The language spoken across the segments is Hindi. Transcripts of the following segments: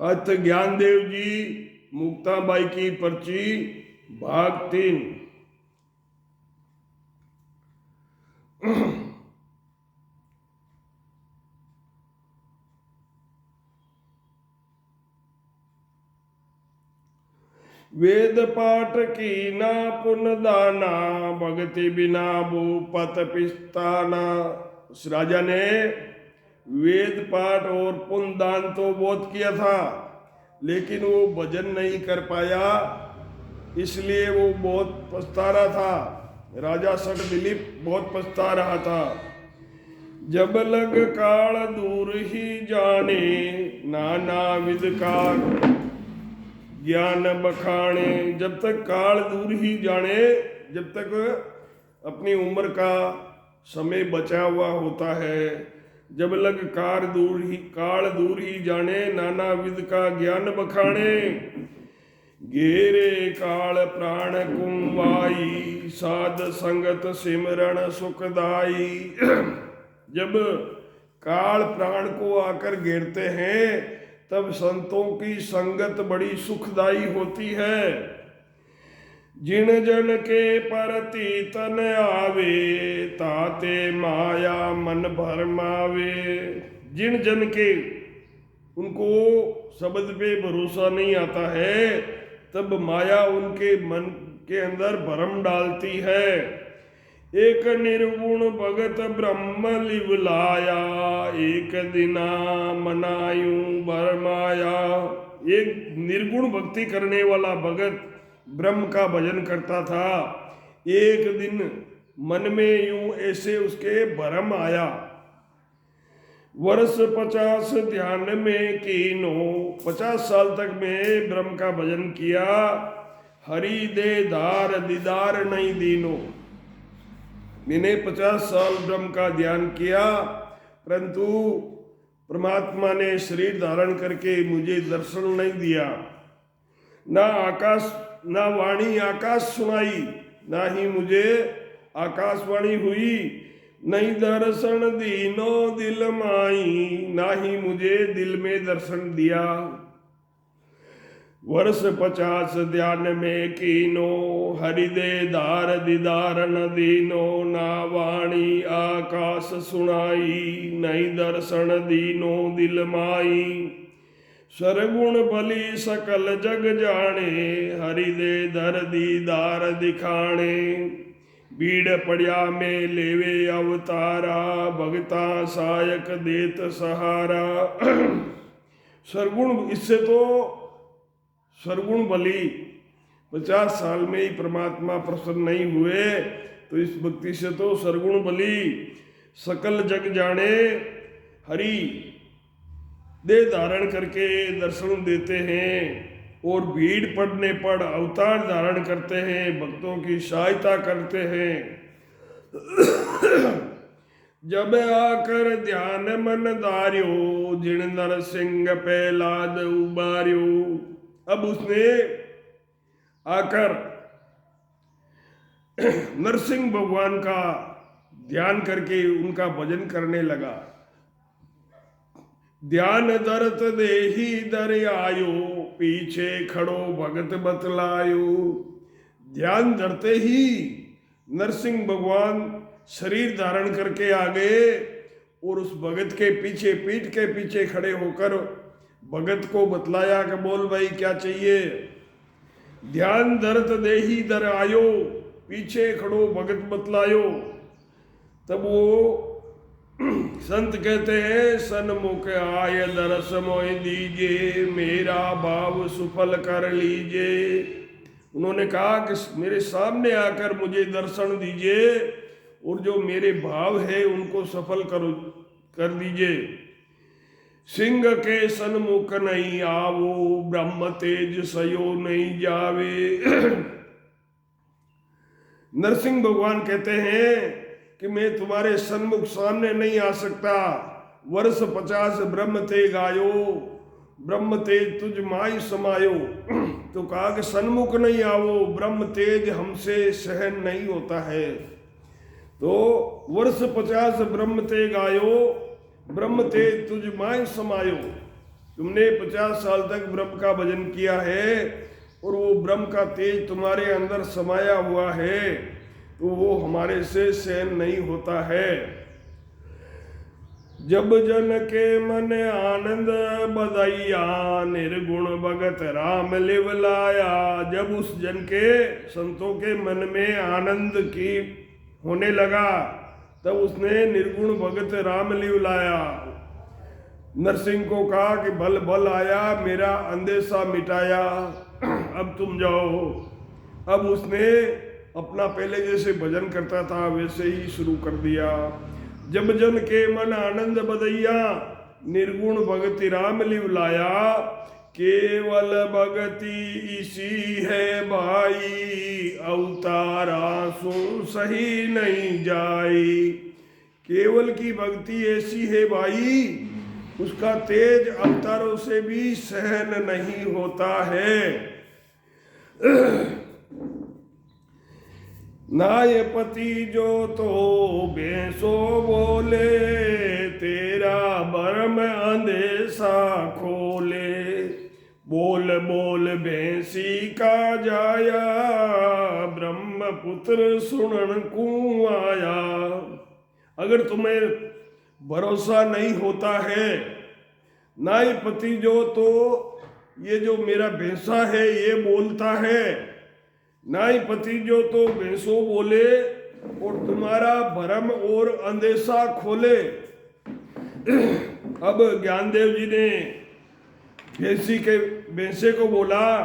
अथ ज्ञानदेव जी मुक्ताबाई की पर्ची भाग 3। वेद पाठ की ना पुन दाना भगति बिना भूपत पिस्ताना। उस राजा ने वेद पाठ और पुण्य दान तो बहुत किया था, लेकिन वो भजन नहीं कर पाया, इसलिए वो बहुत पछता रहा था। राजा सठ दिलीप बहुत पछता रहा था। जब लग काल दूर ही जाने नाना विध का ज्ञान बखाने। जब तक काल दूर ही जाने, जब तक अपनी उम्र का समय बचा हुआ होता है, जब लग काल दूर ही जाने नाना विध का ज्ञान बखाने। घेरे काल प्राण कुंवाई साध संगत सिमरण सुखदाई। जब काल प्राण को आकर घेरते हैं तब संतों की संगत बड़ी सुखदाई होती है। जिन जन के परति तन आवे ताते माया मन भरमावे। जिन जन के उनको शब्द पे भरोसा नहीं आता है, तब माया उनके मन के अंदर भ्रम डालती है। एक निर्गुण भगत ब्रह्म लिवलाया एक दिना मनायू बरमाया। एक निर्गुण भक्ति करने वाला भगत ब्रह्म का भजन करता था। एक दिन मन में यूं ऐसे उसके भ्रम आया। वर्ष 50 ध्यान में कीनो। 50 साल तक मैं ब्रह्म का भजन किया। हरि दे धार दीदार नहीं दीनो। मैंने 50 साल ब्रह्म का ध्यान किया, परंतु परमात्मा ने शरीर धारण करके मुझे दर्शन नहीं दिया। ना वाणी आकाश सुनाई, ना ही मुझे आकाशवाणी हुई। नहीं दर्शन दीनो दिल माई, ना ही मुझे दिल में दर्शन दिया। वर्ष 50 ध्यान में कीनो हरिदे दार दीदार न दीनो। ना वाणी आकाश सुनाई, नहीं दर्शन दीनो दिल माई। सरगुण भली सकल जग जाने हरिदे दर दीदार दिखाने। बीड़ पड़िया में लेवे अवतारा भगता सायक देत सहारा। सरगुण, इससे तो सरगुण बली 50 साल में ही परमात्मा प्रसन्न नहीं हुए, तो इस भक्ति से तो सरगुण बली सकल जग जाने हरि दे धारण करके दर्शन देते हैं, और भीड़ पड़ने पर अवतार धारण करते हैं, भक्तों की सहायता करते हैं। जब आकर ध्यान मन धार्यो जिन नरसिंह पहलाद उबार्यो। अब उसने आकर नरसिंह भगवान का ध्यान करके उनका भजन करने लगा। ध्यान दरत देही दर आयो पीछे खड़ो भगत बतलायो। ध्यान धरते ही नरसिंह भगवान शरीर धारण करके आ गए और उस भगत के पीछे, पीठ के पीछे खड़े होकर भगत को बतलाया कि बोल भाई क्या चाहिए। ध्यान दरत देही दर आयो पीछे खड़ो भगत बतलायो। तब वो संत कहते हैं सन्मुख आय दरस मोह दीजिए मेरा भाव सुफल कर लीजिए। उन्होंने कहा कि मेरे सामने आकर मुझे दर्शन दीजिए और जो मेरे भाव है उनको सफल कर दीजिए। सिंह के सन्मुख नहीं आवो ब्रह्म तेज सयो नहीं जावे। नरसिंह भगवान कहते हैं कि मैं तुम्हारे सन्मुख सामने नहीं आ सकता। वर्ष 50 ब्रह्म तेज आयो, ब्रह्म तेज तुझ माई समायो। तो कहा कि सन्मुख नहीं आवो, ब्रह्म तेज हमसे सहन नहीं होता है। तो वर्ष 50 ब्रह्म तेज आयो, ब्रह्म तेज तुझ माई समायो। तुमने 50 साल तक ब्रह्म का भजन किया है और वो ब्रह्म का तेज तुम्हारे अंदर समाया हुआ है, तो वो हमारे से सहन नहीं होता है। जब जन के मन आनंद बधाइया, निर्गुण भगत राम लिव लाया। जब उस जन के, संतों के मन में आनंद की होने लगा, तब उसने निर्गुण भगत राम लिव लाया। नरसिंह को कहा कि बल बल आया, मेरा अंदेशा मिटाया, अब तुम जाओ। अब उसने अपना पहले जैसे भजन करता था वैसे ही शुरू कर दिया। जब जन के मन आनंद बधैया, निर्गुण भगति राम लिव लाया। केवल भगति इसी है भाई, अवतारा सो सही नहीं जाई। केवल की भक्ति ऐसी है भाई, उसका तेज अवतारों से भी सहन नहीं होता है। नायपति जो तो बेसो बोले, तेरा भरम अंधेसा खोले। बोल बोल भैंसी का जाया, ब्रह्मपुत्र सुनन को आया। अगर तुम्हें भरोसा नहीं होता है, नायपति जो तो ये जो मेरा भैंसा है ये बोलता है, नायपति जो तो भैंसो बोले और तुम्हारा भरम और अंदेशा खोले। अब ज्ञानदेव जी ने भैंसे को बोला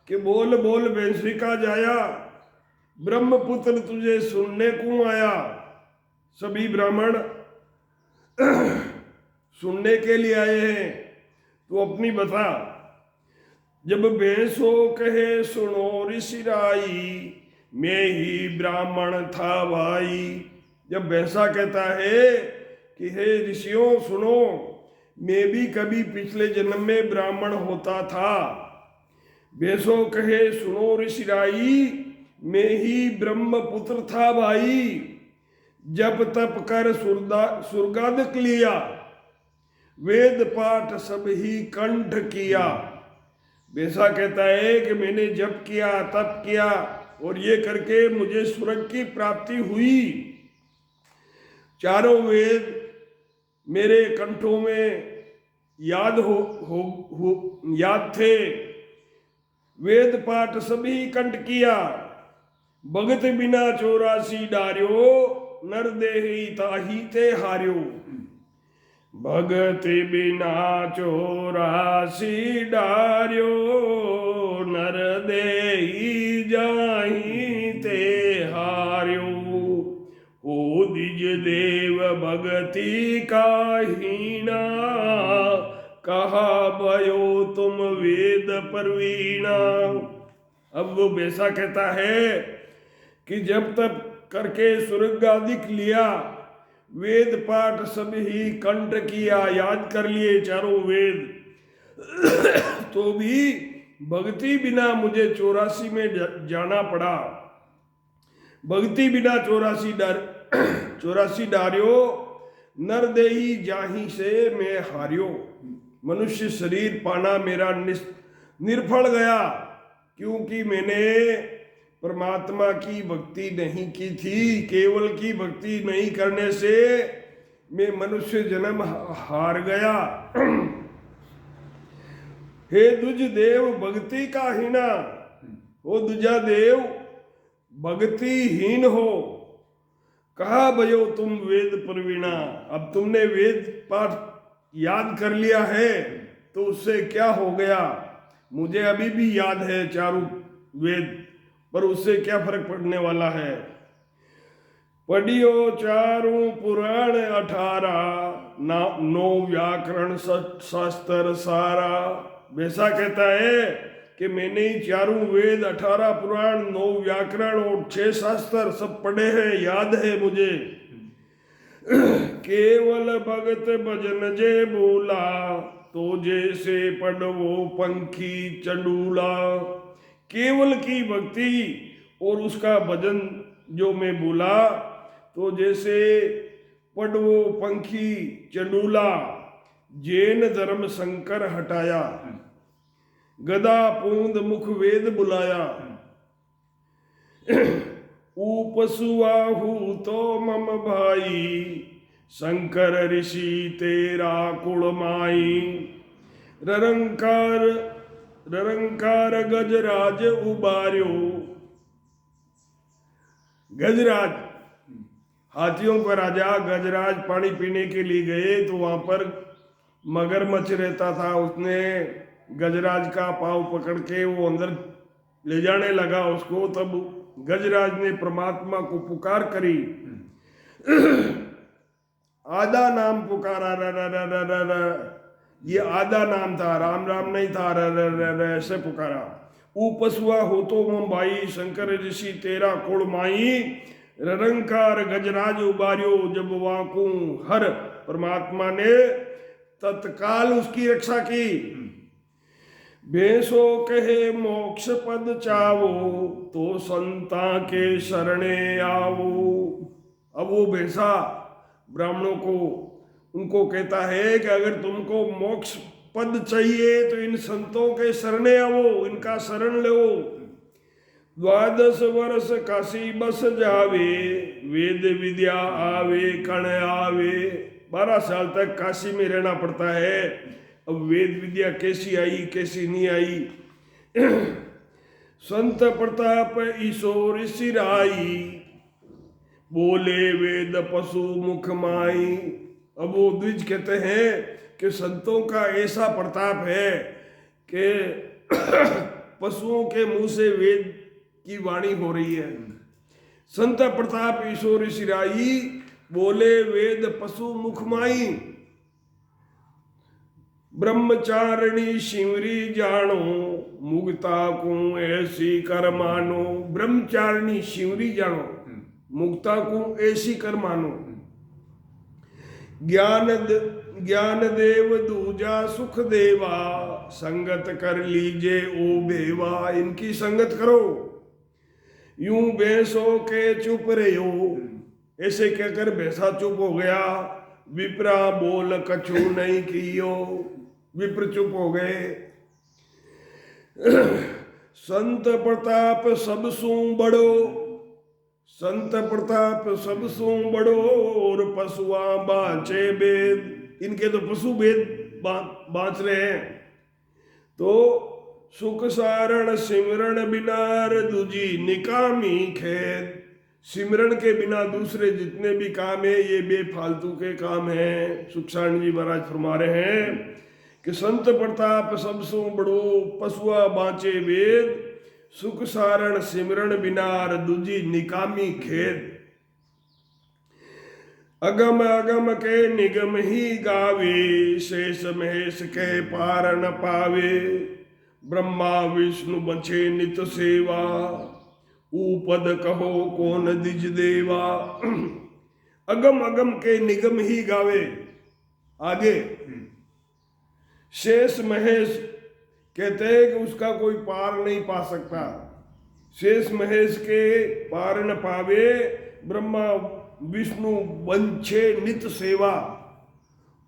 कि बोल बोल भैंसी का जाया, ब्रह्मपुत्र तुझे सुनने को आया। सभी ब्राह्मण सुनने के लिए आए हैं, तो अपनी बता। जब भैंसो कहे सुनो ऋषिराई, मैं ही ब्राह्मण था भाई। जब भैंसा कहता है कि हे ऋषियों सुनो, मैं भी कभी पिछले जन्म में ब्राह्मण होता था। भैंसो कहे सुनो ऋषिराई, मैं ही ब्रह्मपुत्र था भाई। जब तप कर सुरगादक लिया, वेद पाठ सब ही कंठ किया। वैसा कहता है कि मैंने जप किया, तप किया और ये करके मुझे स्वर्ग की प्राप्ति हुई। चारों वेद मेरे कंठों में याद थे। वेद पाठ सभी कंठ किया। भगत बिना 84 डार्यो, नर देहि ताहि ते हार्यो। भगत बिना 84 डार्यो, नर देहि जाहि ते हार्यो। ओ द्विज देव भगति काहीना, कहा भयो तुम वेद प्रवीणा। अब वो वैसा कहता है कि जब तक करके स्वर्गाधिक लिया, वेद पाठ सब ही कंठ किया, याद कर लिए चारों वेद, तो भी भक्ति बिना मुझे 84 में जाना पड़ा। भक्ति बिना 84 डार्यो, नर देही जाही से मैं हार्यो। मनुष्य शरीर पाना मेरा निर्फल गया, क्योंकि मैंने परमात्मा की भक्ति नहीं की थी। केवल की भक्ति नहीं करने से मैं मनुष्य जन्म हार गया। हे द्विज देव भक्ति का हीना, ओ द्विजा देव भक्ति हीन हो। कहा भयो तुम वेद प्रवीणा। अब तुमने वेद पाठ याद कर लिया है तो उससे क्या हो गया। मुझे अभी भी याद है चारों वेद, पर उससे क्या फर्क पड़ने वाला है। पढ़ियो चारों पुराण 18, 9 व्याकरण शास्त्र सारा। वैसा कहता है कि मैंने ही चारों वेद, 18 पुराण, 9 व्याकरण और 6 शास्त्र सब पढ़े हैं, याद है मुझे। केवल भगत भजन जे बोला, तो जैसे पढ़वो पंखी चंडूला। केवल की भक्ति और उसका भजन जो मैं बोला, तो जैसे पढ़वो पंखी चंडूला। जैन धर्म शंकर हटाया, गदा पूंद मुख वेद बुलाया, उपसुआहु तो मम भाई, शंकर ऋषि तेरा कुल माई। ररंकार ररंकार गजराज उबार्यो, गजराज हाथियों का राजा गजराज पानी पीने के लिए गए तो वहां पर मगरमच्छ रहता था। उसने गजराज का पाँव पकड़ के वो अंदर ले जाने लगा उसको। तब गजराज ने परमात्मा को पुकार करी, आधा नाम पुकारा, र र र र र र, ये आधा नाम था, राम राम नहीं था, र र र र ऐसे पुकारा। उपसुआ हो तो मुंबाई, शंकर ऋषि तेरा कुल माई। ररंकार गजराज उबार्यो, जब वाकू हर परमात्मा ने तत्काल उसकी रक्षा की। बेसो कहे मोक्ष पद चावो, तो संता के शरणे आवो। अब वो भैंसा ब्राह्मणों को उनको कहता है कि अगर तुमको मोक्ष पद चाहिए तो इन संतों के शरणे आवो, इनका शरण लो। 12 वर्ष काशी बस जावे, वेद विद्या आवे कण आवे। 12 साल तक काशी में रहना पड़ता है। अब वेद विद्या कैसी आई कैसी नहीं आई। संत प्रताप ईशोर सिराई, बोले वेद पशु मुख माई। अब वो द्विज कहते हैं कि संतों का ऐसा प्रताप है कि पशुओं के मुंह से वेद की वाणी हो रही है। संत प्रताप ईशोर सिराई, बोले वेद पशु मुख माई। ब्रह्मचारिणी शिवरी जानो, मुक्ता को ऐसी कर मानो। ब्रह्मचारिणी शिवरी जानो, मुक्ता को ऐसी कर मानो। ज्ञान देव दूजा सुख देवा, संगत कर लीजे ओ बेवा। इनकी संगत करो, यूं भैंसों के चुप रहो। ऐसे कहकर भैंसा चुप हो गया। विप्रा बोल कछु नहीं कियो, विप्र चुप हो गए। संत प्रताप सब सू बड़ो, संत प्रताप सब सू बड़ो। और पशुआ बाँचे वेद, इनके तो पशु वेद बाँच रहे हैं। तो सुख सारण सिमरण बिनार, दूजी निकामी खेद। सिमरण के बिना दूसरे जितने भी काम है ये बेफालतू के काम हैं। सुखसारण जी महाराज फरमा रहे हैं कि संत प्रताप सबसो बड़ो, पशुआ बाँचे वेद। सुख सारण सिमरण बिनार, दूजी निकामी खेद। अगम अगम के निगम ही गावे, शेष महेश के पार न पावे। ब्रह्मा विष्णु बचे नित सेवा, ऊपद कहो कौन दिज देवा। अगम अगम के निगम ही गावे। आगे शेष महेश कहते हैं कि उसका कोई पार नहीं पा सकता। शेष महेश के पार न पावे। ब्रह्मा विष्णु बंछे नित सेवा,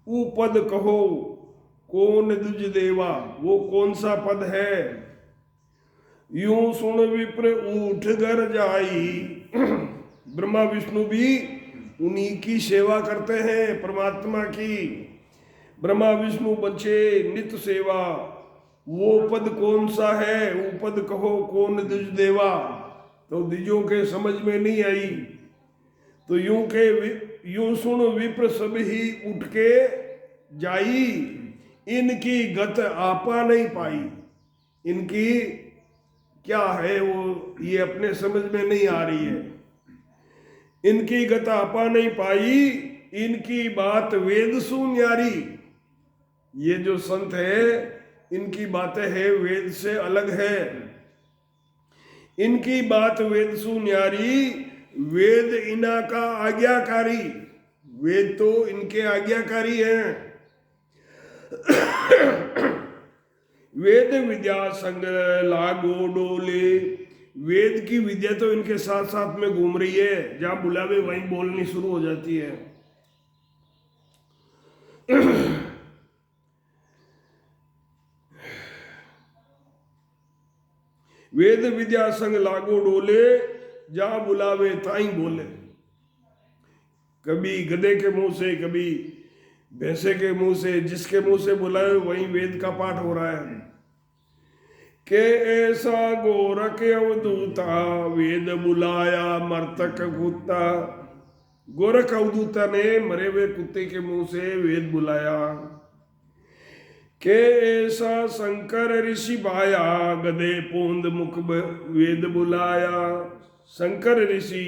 ऊपद कहो कौन दुज देवा। वो कौन सा पद है। यूं सुन विप्र उठ घर जाई। ब्रह्मा विष्णु भी उन्हीं की सेवा करते हैं, परमात्मा की। ब्रह्मा विष्णु बंछे नित सेवा, वो पद कौन सा है। ऊपद कहो कौन दुज देवा। तो द्विजों के समझ में नहीं आई। तो यूं सुन विप्र सब ही उठ के जाई। इनकी गत आपा नहीं पाई। इनकी क्या है वो ये अपने समझ में नहीं आ रही है। इनकी गत आपा नहीं पाई, इनकी बात वेद सु न्यारी। ये जो संत है इनकी बातें है वेद से अलग है। इनकी बात वेद सु न्यारी, वेद इना का आज्ञाकारी। वेद तो इनके आज्ञाकारी हैं। वेद विद्या संग लागो डोले। वेद की विद्या तो इनके साथ साथ में घूम रही है, जहां बुलावे वहीं बोलनी शुरू हो जाती है। वेद विद्या संग लागो डोले, जा बुलावे ताई बोले। कभी गधे के मुंह से, कभी भैंसे के मुंह से, जिसके मुंह से बुलाए वहीं वेद का पाठ हो रहा है। के ऐसा गोरख अवधूता, वेद बुलाया मर्तक कुत्ता। गोरख अवधूता ने मरे हुए कुत्ते के मुंह से वेद बुलाया। के ऐसा शंकर ऋषि भाया, गधे पूंद मुख वेद बुलाया। शंकर ऋषि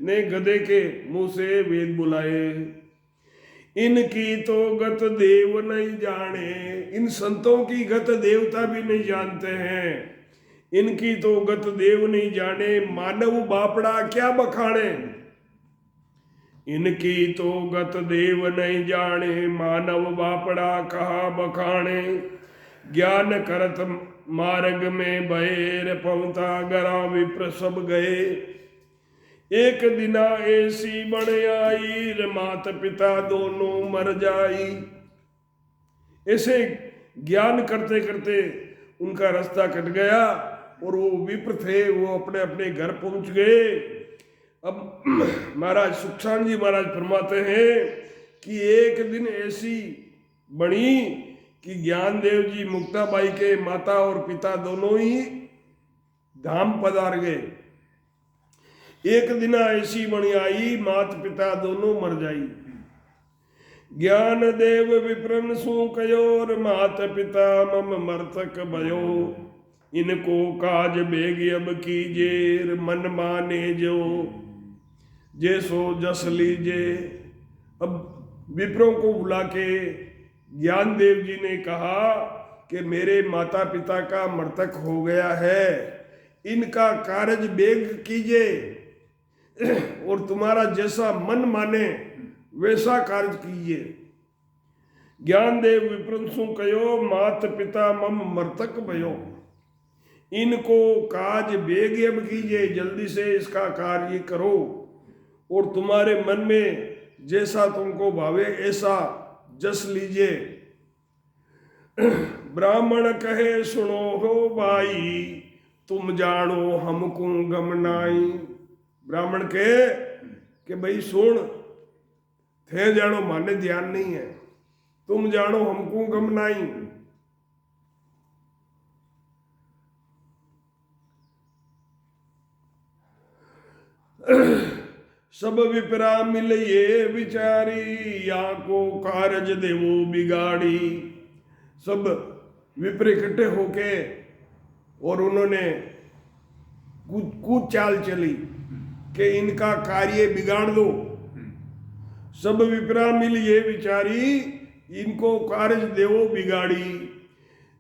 ने गधे के मुंह से वेद बुलाए। इनकी तो गत देव नहीं जाने, इन संतों की गत देवता भी नहीं जानते हैं। इनकी तो गत देव नहीं जाने, मानव बापड़ा क्या बखाने। इनकी तो गत देव नहीं जाने, मानव बापड़ा कहा बखाने। ज्ञान करत मार्ग में बैर, पहुंचा गरा विप्र सब गए। एक दिना ऐसी बन आई, मात पिता दोनों मर जाई। ऐसे ज्ञान करते करते उनका रास्ता कट गया और वो विप्र थे, वो अपने अपने घर पहुंच गए। अब महाराज सुखचांद जी महाराज फरमाते हैं कि एक दिन ऐसी बनी कि ज्ञानदेव जी मुक्ताबाई के माता और पिता दोनों ही धाम पधार गए। एक दिन ऐसी बनी आई, मात पिता दोनों मर जाई। ज्ञान देव विप्रन सु कयोर, मात पिता मम मर्तक भयो। इनको काज बेग अब कीजेर, मन माने जो जैसो जस लीजे। अब विप्रों को बुला के ज्ञानदेव जी ने कहा कि मेरे माता पिता का मृतक हो गया है, इनका कार्य बेग कीजिए और तुम्हारा जैसा मन माने वैसा कार्य कीजिए। ज्ञानदेव विप्रंसु कयो, मात पिता मम मृतक भयो। इनको काज बेग अब कीजिए, जल्दी से इसका कार्य करो और तुम्हारे मन में जैसा तुमको भावे ऐसा जस लीजिए। ब्राह्मण कहे सुनो हो भाई, तुम जानो हमको गम नाई। ब्राह्मण कहे कि भाई सुन, थे जानो माने ध्यान नहीं है, तुम जानो हमको गम नाई। सब विपरा मिल ये विचारी, या को कारज देवो बिगाड़ी। सब विपर इकट्ठे होके और उन्होंने कूद चाल चली कि इनका कार्य बिगाड़ दो। सब विपरा मिल ये विचारी, इनको कार्य देवो बिगाड़ी।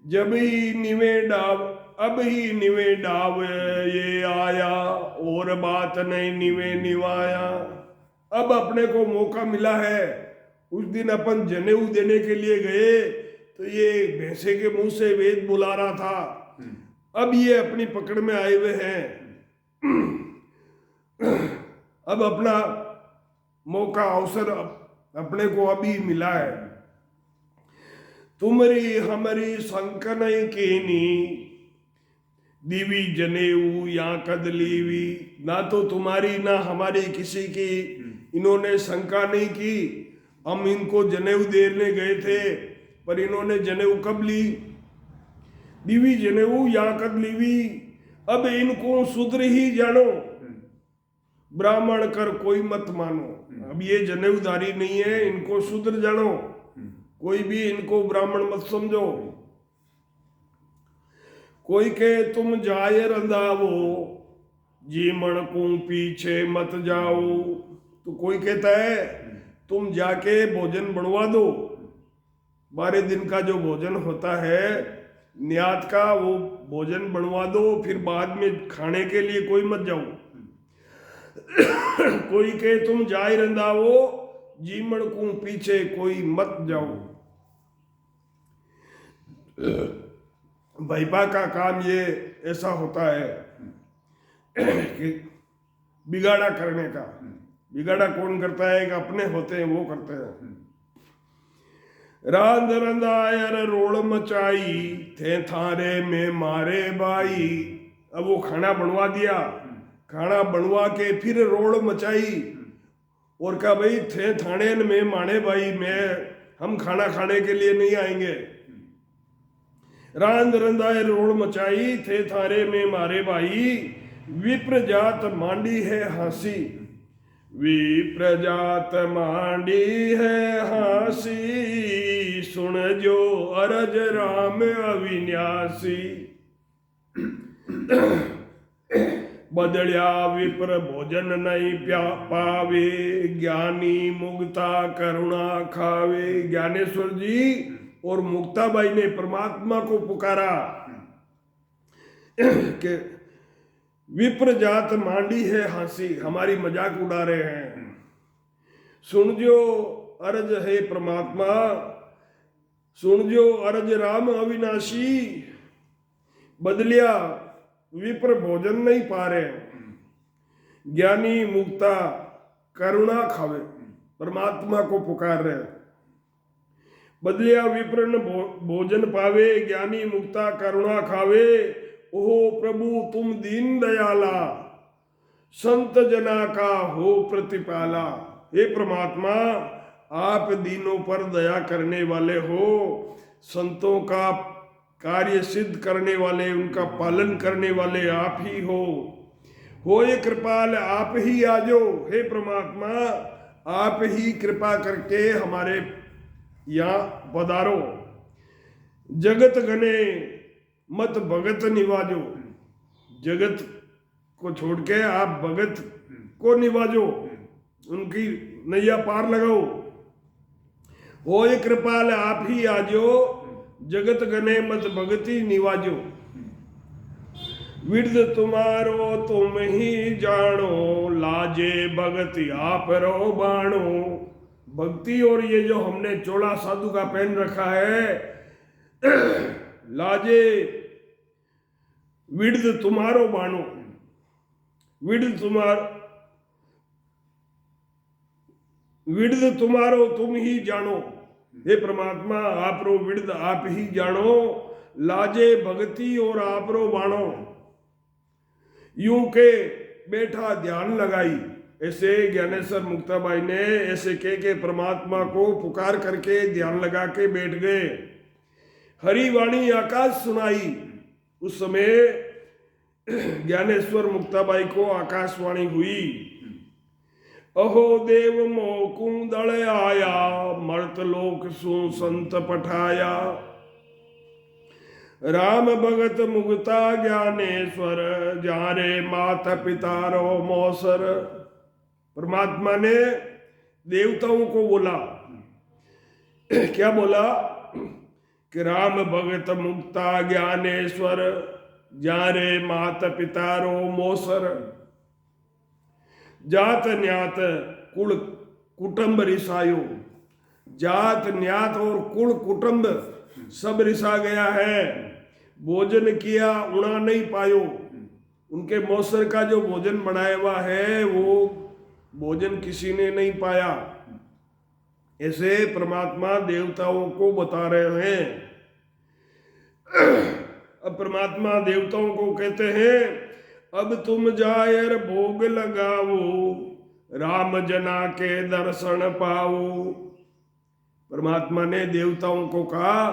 जब ही निवे डाव, अब ही निवे डाव ये आया, और बात नहीं निवे निवाया। अब अपने को मौका मिला है। उस दिन अपन जनेऊ देने के लिए गए तो ये भैंसे के मुंह से वेद बुला रहा था, अब ये अपनी पकड़ में आए हुए हैं। अब अपना मौका अवसर अपने को अभी मिला है। तुमरी हमारी शंका नहीं कीनी, दीवी जनेऊ या कदलीवी। ना तो तुम्हारी ना हमारी किसी की इन्होंने शंका नहीं की। हम इनको जनेऊ देने गए थे पर इन्होंने जनेऊ कब ली? दीवी जनेऊ या कदलीवी। अब इनको शूद्र ही जानो, ब्राह्मण कर कोई मत मानो। अब ये जनेऊधारी नहीं है, इनको शूद्र जानो, कोई भी इनको ब्राह्मण मत समझो। कोई के तुम जाए रंधावो, जीमण को पीछे मत जाओ। तो कोई कहता है तुम जाके भोजन बनवा दो, 12 दिन का जो भोजन होता है न्यात का, वो भोजन बनवा दो, फिर बाद में खाने के लिए कोई मत जाओ। कोई के तुम जाए रंधावो, जीमण को पीछे कोई मत जाओ। भाईपा का काम ये ऐसा होता है कि बिगाड़ा करने का। बिगाड़ा कौन करता है? कि अपने होते हैं वो करते हैं। रांद रंदायर रोल मचाई, थे थारे में मारे बाई। अब वो खाना बनवा दिया, खाना बनवा के फिर रोल मचाई और कहा भाई थे थाने में माने भाई, हम खाना खाने के लिए नहीं आएंगे। रांद रंदाए रोल मचाई, थे थारे में मारे भाई। विप्र जात मांडी है हंसी, विप्र जात मांडी है हंसी। सुन जो अरज राम अविन्यासी। बदलिया विप्र भोजन नहीं पावे, ज्ञानी मुक्ता करुणा खावे। ज्ञानेश्वर जी और मुक्ताबाई ने परमात्मा को पुकारा कि विप्र जात मांडी है हंसी, हमारी मजाक उड़ा रहे हैं। सुन जो अर्ज है परमात्मा, सुन जो अर्ज राम अविनाशी। बदलिया विप्र भोजन नहीं पा रहे, ज्ञानी मुक्ता करुणा खावे, परमात्मा को पुकार रहे। बदलिया विप्र न भोजन पावे, ज्ञानी मुक्ता करुणा खावे। ओहो प्रभु तुम दीन दयाला, संत जना का हो प्रतिपाला। हे परमात्मा आप दीनों पर दया करने वाले हो, संतों का कार्य सिद्ध करने वाले, उनका पालन करने वाले आप ही हो ये कृपाल आप ही आजो। हे परमात्मा आप ही कृपा करके हमारे यहाँ पधारो। जगत गने मत भगत निवाजो, जगत को छोड़ के आप भगत को निवाजो, उनकी नैया पार लगाओ। हो ये कृपाल आप ही आजो, जगत गने मत भगति निवाजो। विरद तुम्हारो तुम ही जानो, लाजे भगति आप रो बाणो। भक्ति और ये जो हमने चोला साधु का पहन रखा है, लाजे विरद तुम्हारो बाणो, विरद तुम्हारो तुम ही जानो। हे परमात्मा आप रो विरद आप ही जानो, लाजे भक्ति और आप रो बाणो। यूं के बैठा ध्यान लगाई, ऐसे ज्ञानेश्वर मुक्ताबाई ने ऐसे के परमात्मा को पुकार करके ध्यान लगा के बैठ गए। हरि वाणी आकाश सुनाई। उस समय ज्ञानेश्वर मुक्ताबाई को आकाशवाणी हुई। अहो देव मोकुंदल आया, मर्त लोक सु संत पठाया। राम भगत मुक्ता ज्ञानेश्वर, जारे माता पिता रो मौसर। परमात्मा ने देवताओं को बोला, क्या बोला कि राम भगत मुक्ता ज्ञानेश्वर, जारे माता पिता रो मौसर। जात न्यात कुल कुटुंब रिसायो, जात न्यात और कुल कुटुंब सब रिसा गया है। भोजन किया उड़ा नहीं पायो, उनके मौसर का जो भोजन बनाया हुआ है वो भोजन किसी ने नहीं पाया। ऐसे परमात्मा देवताओं को बता रहे हैं। अब परमात्मा देवताओं को कहते हैं, अब तुम जायर भोग लगाओ, राम जना के दर्शन पाओ। परमात्मा ने देवताओं को कहा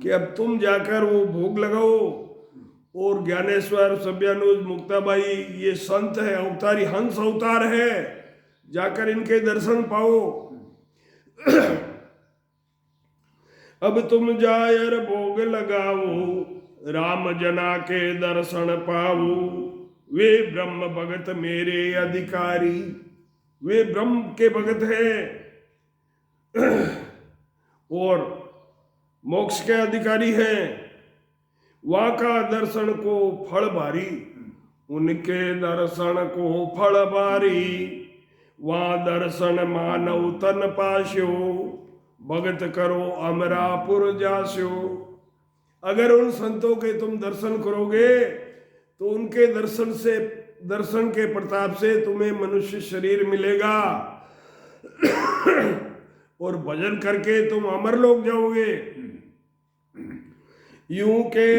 कि अब तुम जाकर वो भोग लगाओ, और ज्ञानेश्वर सभ्यानुज मुक्ताबाई ये संत है, अवतारी हंस अवतार है, जाकर इनके दर्शन पाओ। अब तुम जायर भोग लगाओ, राम जना के दर्शन पाओ। वे ब्रह्म भगत मेरे अधिकारी, वे ब्रह्म के भगत हैं और मोक्ष के अधिकारी हैं। वहाँ का दर्शन को फल भारी, उनके दर्शन को फल भारी। वहाँ दर्शन मानव तन पास्यो, भगत करो अमरापुर जास्यो। अगर उन संतों के तुम दर्शन करोगे तो उनके दर्शन के प्रताप से तुम्हें मनुष्य शरीर मिलेगा और भजन करके तुम अमर लोग जाओगे। यूं के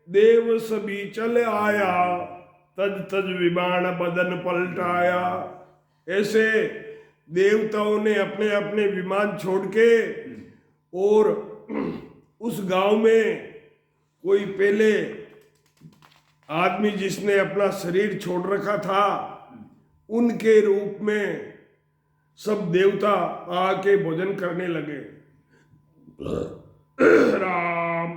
देव सभी चल आया, तज तज विमान बदन पलटाया। ऐसे देवताओं ने अपने अपने विमान छोड़ के और उस गांव में कोई पहले आदमी जिसने अपना शरीर छोड़ रखा था, उनके रूप में सब देवता आके भोजन करने लगे। राम